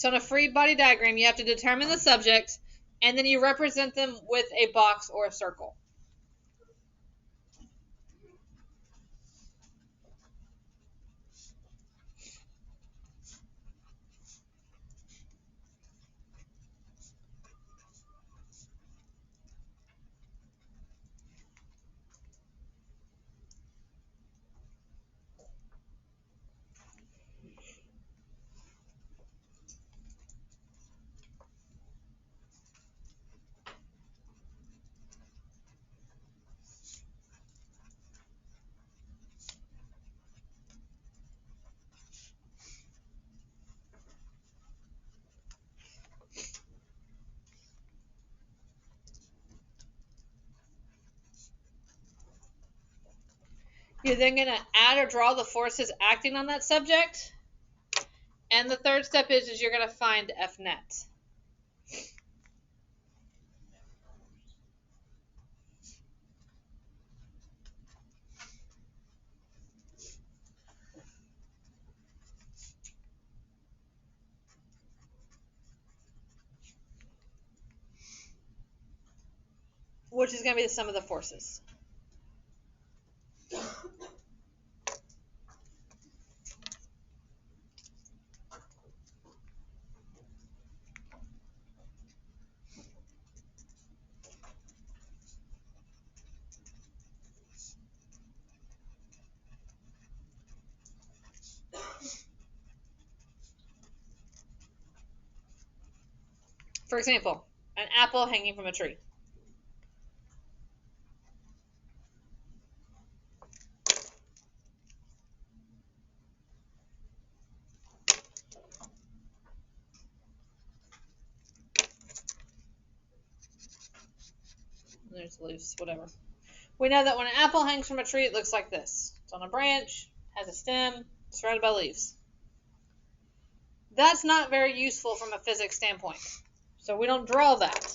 So on a free body diagram, you have to determine the subject, and then you represent them with a box or a circle. You're then going to add or draw the forces acting on that subject. And the third step is you're going to find F net. Which is going to be the sum of the forces. For example, an apple hanging from a tree. There's leaves, whatever. We know that when an apple hangs from a tree, it looks like this. It's on a branch, has a stem, surrounded by leaves. That's not very useful from a physics standpoint. So we don't draw that.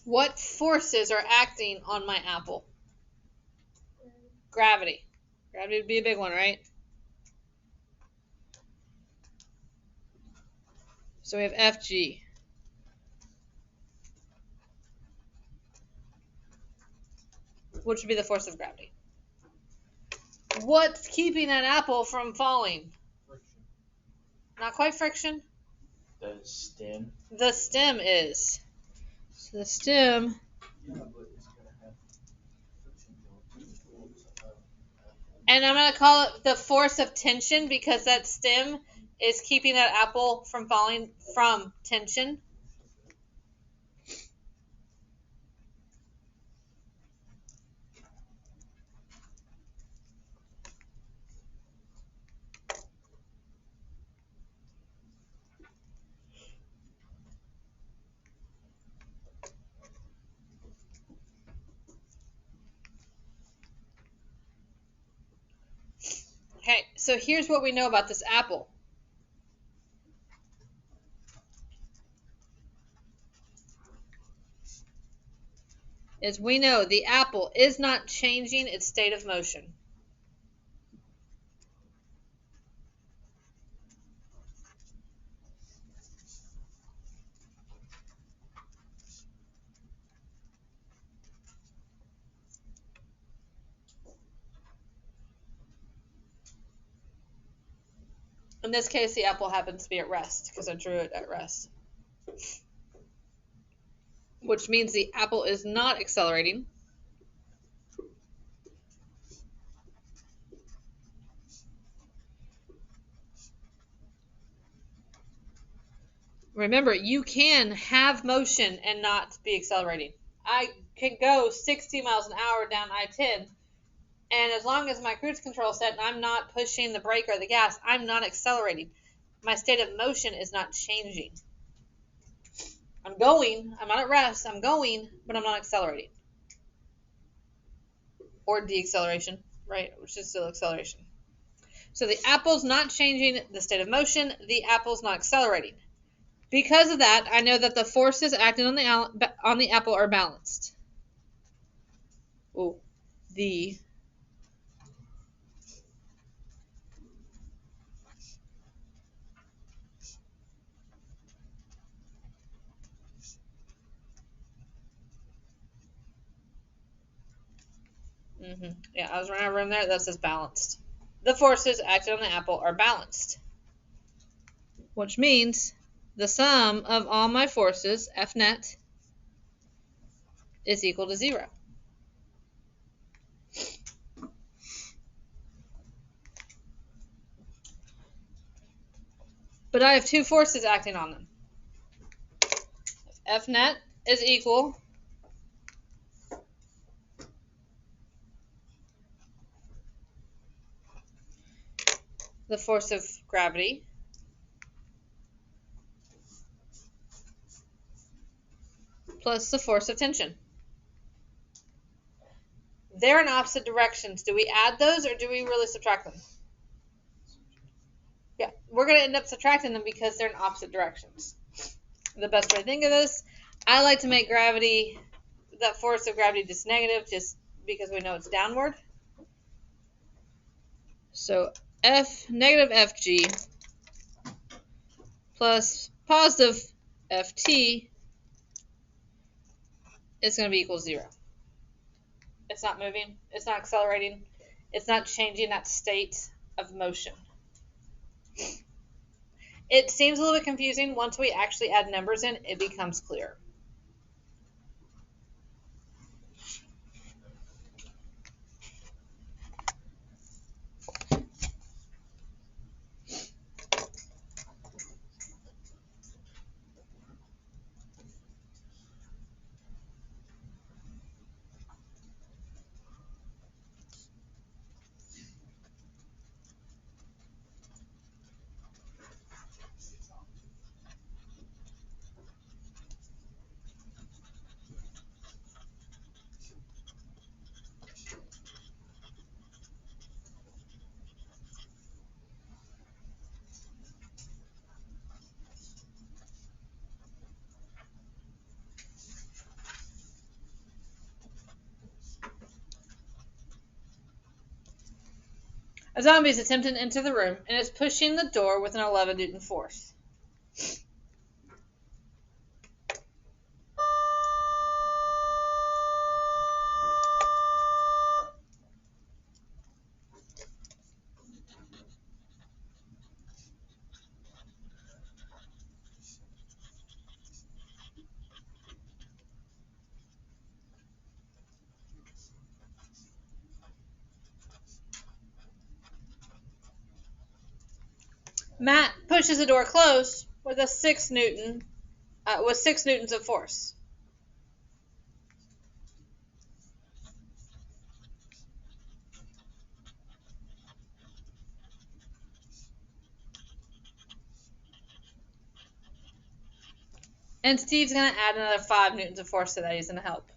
What forces are acting on my apple? Gravity. Gravity would be a big one, right? So we have Fg. Which would be the force of gravity. What's keeping that apple from falling? Friction. Not quite friction. The stem. The stem is. So the stem. Yeah, but it's gonna have friction. And I'm going to call it the force of tension because that stem is keeping that apple from falling from tension. Okay, so here's what we know about this apple. Is we know the apple is not changing its state of motion. In this case, the apple happens to be at rest because I drew it at rest. Which means the apple is not accelerating. Remember, you can have motion and not be accelerating. I can go 60 miles an hour down I-10, and as long as my cruise control is set and I'm not pushing the brake or the gas, I'm not accelerating. My state of motion is not changing. I'm going, I'm not at rest, I'm going, but I'm not accelerating. Or deceleration, right? Which is still acceleration. So the apple's not changing the state of motion, the apple's not accelerating. Because of that, I know that the forces acting on the apple are balanced. the Yeah, I was running a room there that says balanced. The forces acting on the apple are balanced, which means the sum of all my forces, F net, is equal to 0. But I have two forces acting on them. F net is equal the force of gravity plus the force of tension. They're in opposite directions. Do we add those or do we really subtract them? Yeah, we're going to end up subtracting them because they're in opposite directions. The best way to think of this, I like to make gravity, that force of gravity, just negative, just because we know it's downward. So negative Fg plus positive Ft is going to be equal to 0. It's not moving. It's not accelerating. It's not changing that state of motion. It seems a little bit confusing. Once we actually add numbers in, it becomes clear. A zombie is attempting to enter the room and is pushing the door with an 11 Newton force. Matt pushes the door closed with a 6 Newtons of force. And Steve's going to add another 5 Newtons of force to that. He's going to help.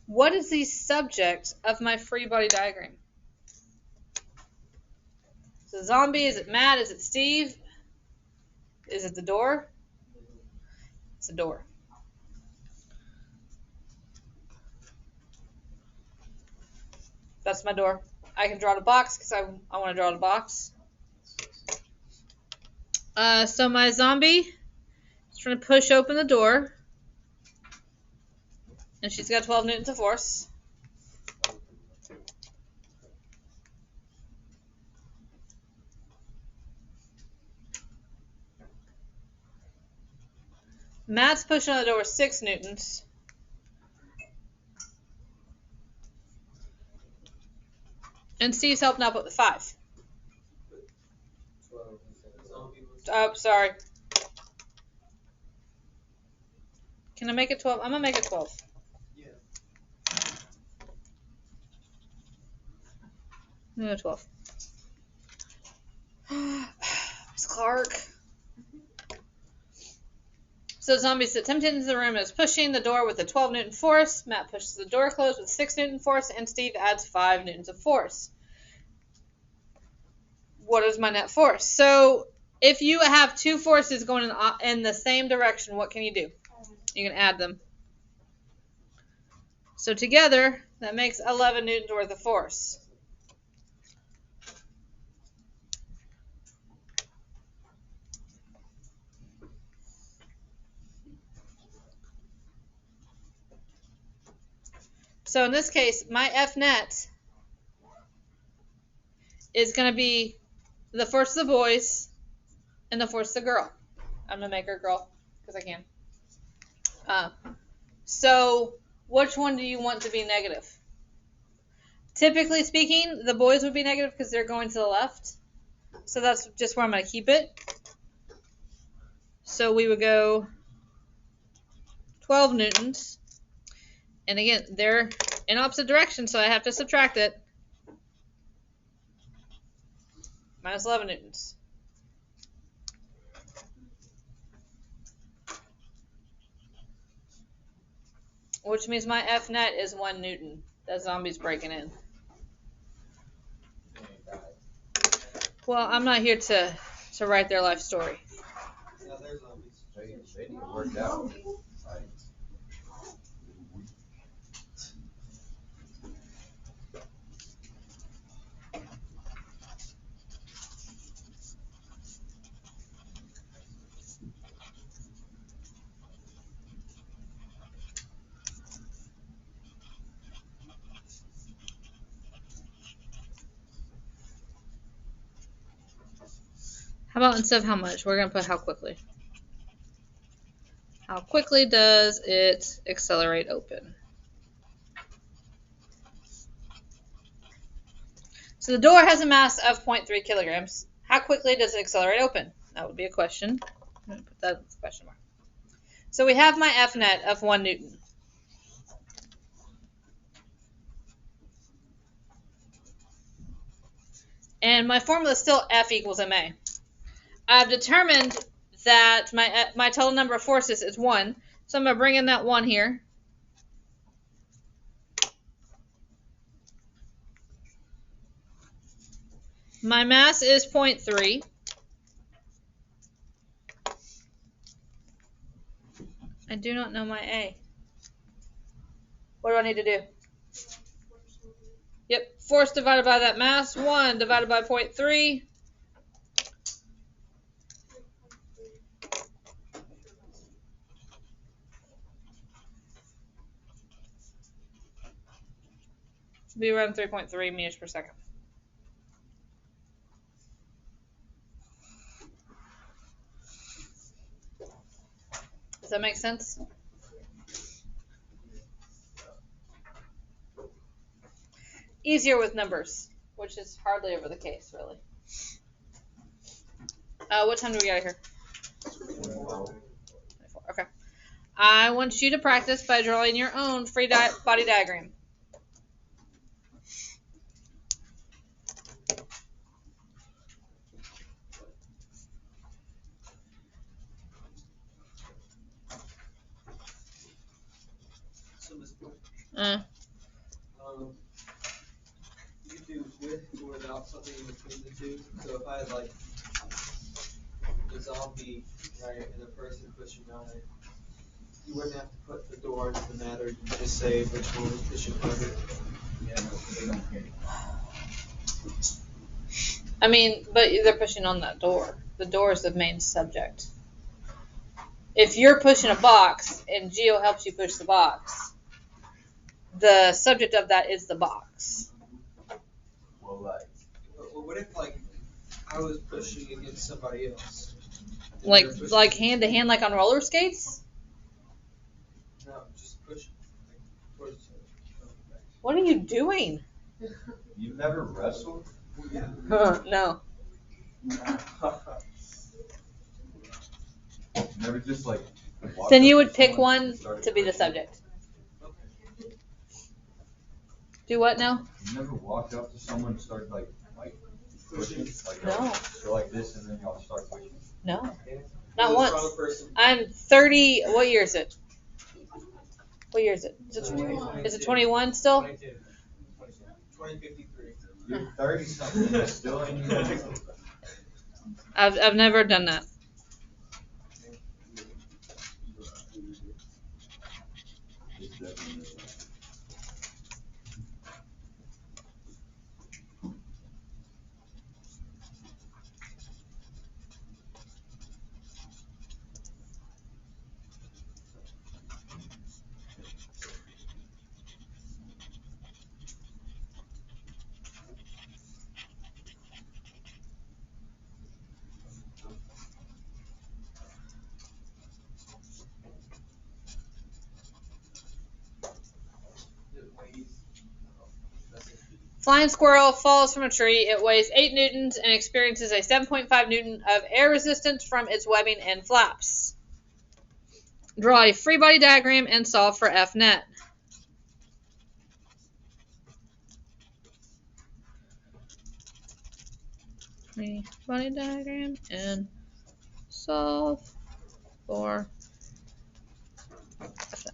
What is the subject of my free body diagram? So zombie, is it Matt? Is it Steve? Is it the door? It's a door. That's my door. I can draw the box because I want to draw the box. So my zombie is trying to push open the door. And she's got 12 Newtons of force. Matt's pushing on the door with 6 Newtons. And Steve's helping out with the 5. Oh, sorry. Can I make it 12? I'm going to make it 12. Yeah. I'm going to 12. Miss Clark. So zombies attempting into the room is pushing the door with a 12 Newton force. Matt pushes the door closed with 6 Newton force, and Steve adds 5 Newtons of force. What is my net force? So if you have two forces going in the same direction, what can you do? You can add them. So together, that makes 11 newtons worth of force. So in this case, my F net is going to be the force of the boys and the force of the girl. I'm going to make her girl because I can. So which one do you want to be negative? Typically speaking, the boys would be negative because they're going to the left. So that's just where I'm going to keep it. So we would go 12 newtons. And again, they're in opposite directions, so I have to subtract it. Minus 11 newtons. Which means my F net is 1 newton. That zombie's breaking in. Well, I'm not here to write their life story. Yeah, there's zombies. They need to work out. Like, How about instead of how much, we're going to put how quickly. How quickly does it accelerate open? So the door has a mass of 0.3 kilograms. How quickly does it accelerate open? That would be a question. I'm going to put that as a question mark. So we have my F net of 1 newton. And my formula is still F equals ma. I've determined that my total number of forces is 1. So I'm going to bring in that 1 here. My mass is 0.3. I do not know my A. What do I need to do? Yep, force divided by that mass, 1 divided by 0.3. Be around 3.3 meters per second. Does that make sense? Easier with numbers, which is hardly ever the case, really. What time do we get out of here? 24. Okay. I want you to practice by drawing your own free body diagram. So this book, Uh, you do with or without something in between the two. So if I had like a zombie, right, and a person pushing on it, you wouldn't have to put the door into the matter. You could just say which one was pushing harder. yeah, no, they don't care. I mean, but they're pushing on that door. The door is the main subject. If you're pushing a box and Geo helps you push the box, the subject of that is the box. Well, like, Well, what if like I was pushing against somebody else? And Like they're pushing- like hand to hand, like on roller skates? No, just pushing. Like, towards each other. What are you doing? you've never wrestled? Yeah. No. Never just like. walked Then up you to would pick someone one and started to be the pushing? subject. Do what now? You never walked up to someone and started like pushing, like No. go like this, and then y'all start pushing. No. The Not once. strong person. I'm 30. What year is it? What year is it? Is it 21 still? 22. 2053. You're 30 something, and still ain't even. I've never done that. Flying squirrel falls from a tree. It weighs 8 newtons and experiences a 7.5 newton of air resistance from its webbing and flaps. Draw a free body diagram and solve for F net. Free body diagram and solve for F net.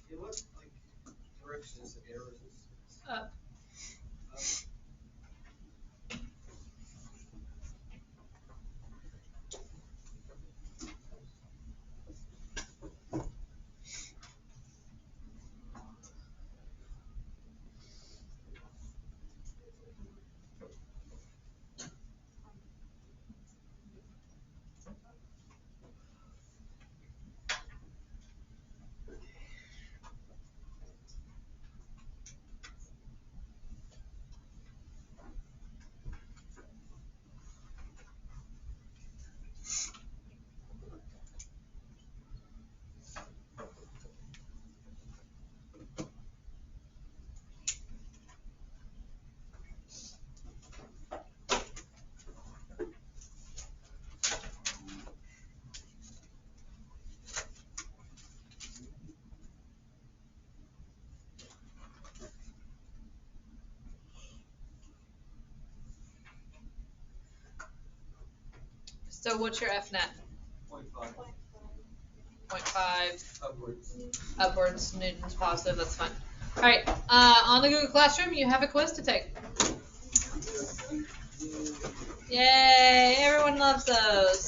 In what like direction is the air resistance? Up. So what's your F net? 0.5 0.5 upwards. upwards newtons positive. That's fine. All right. On the Google Classroom, you have a quiz to take. Yay! Everyone loves those.